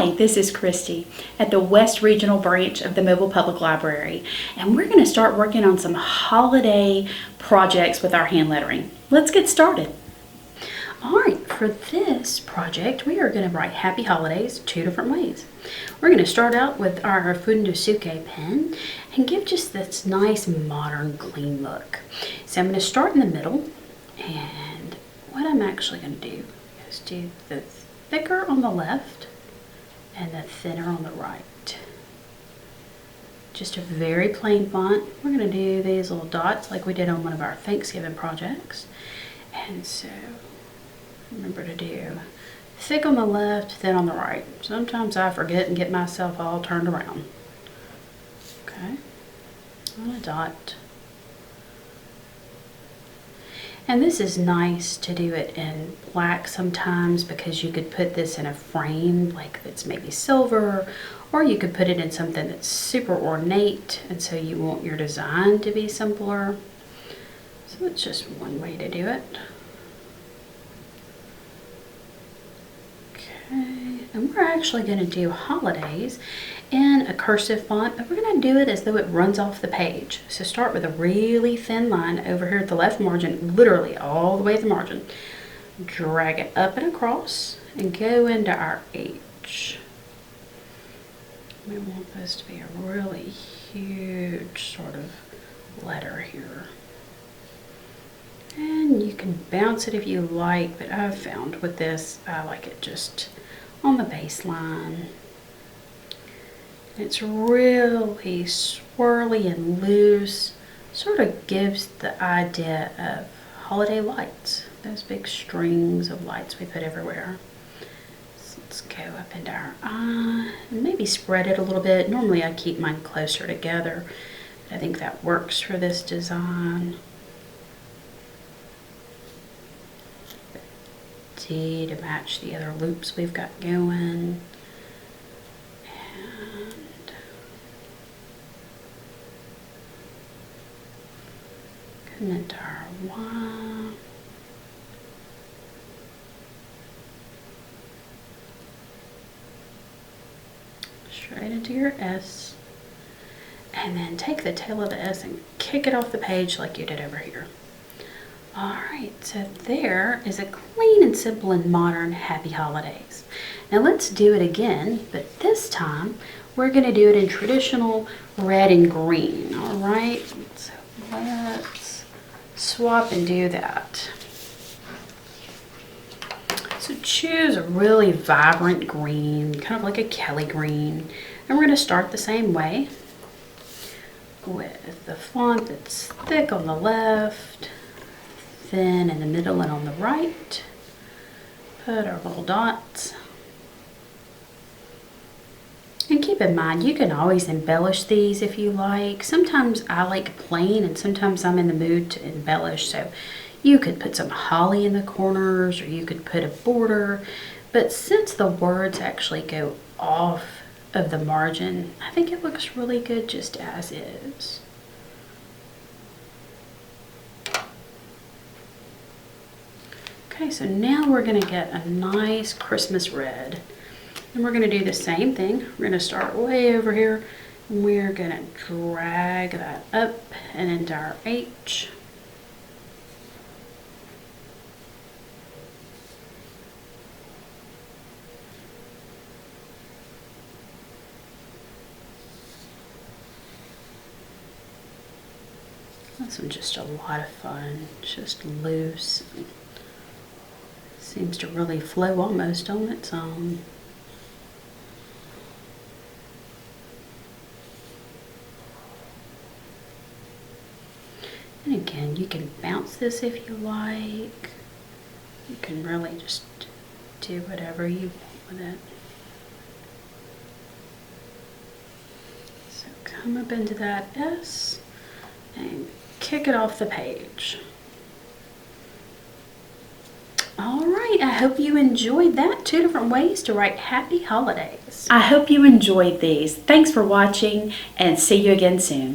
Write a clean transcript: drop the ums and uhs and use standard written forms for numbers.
Hi, this is Christy at the West Regional Branch of the Mobile Public Library, and we're going to start working on some holiday projects with our hand lettering. Let's get started. Alright, for this project we are going to write Happy Holidays two different ways. We're going to start out with our Fundosuke pen and give just this nice modern clean look. So I'm going to start in the middle, and what I'm actually going to do is do the thicker on the left and the thinner on the right. Just a very plain font. We're going to do these little dots like we did on one of our Thanksgiving projects. And so remember to do thick on the left, thin on the right. Sometimes I forget and get myself all turned around. Okay, on a dot. And this is nice to do it in black sometimes because you could put this in a frame like it's maybe silver, or you could put it in something that's super ornate, and so you want your design to be simpler. So that's just one way to do it. Okay, and we're actually going to do holidays in a cursive font, but we're going to do it as though it runs off the page. So start with a really thin line over here at the left margin, literally all the way to the margin. Drag it up and across and go into our H. We want this to be a really huge sort of letter here. And you can bounce it if you like, but I've found with this, I like it just on the baseline. It's really swirly and loose, sort of gives the idea of holiday lights, those big strings of lights we put everywhere. So let's go up into our eye and maybe spread it a little bit. Normally I keep mine closer together, but I think that works for this design. D to match the other loops we've got going. And into our Y. Straight into your S. And then take the tail of the S and kick it off the page like you did over here. Alright, so there is a clean and simple and modern Happy Holidays. Now let's do it again, but this time we're going to do it in traditional red and green. Alright, so let's swap and do that. So choose a really vibrant green, kind of like a Kelly green, and we're going to start the same way with the font that's thick on the left, thin in the middle and on the right. Put our little dots. And keep in mind, you can always embellish these if you like. Sometimes I like plain and sometimes I'm in the mood to embellish. So you could put some holly in the corners, or you could put a border. But since the words actually go off of the margin, I think it looks really good just as is. Okay, so now we're going to get a nice Christmas red. And we're going to do the same thing. We're going to start way over here, and we're going to drag that up and into our H. This one's just a lot of fun. It's just loose. Seems to really flow almost on its own. And again, you can bounce this if you like. You can really just do whatever you want with it. So come up into that S and kick it off the page. Alright, I hope you enjoyed that. Two different ways to write Happy Holidays. I hope you enjoyed these. Thanks for watching, and see you again soon.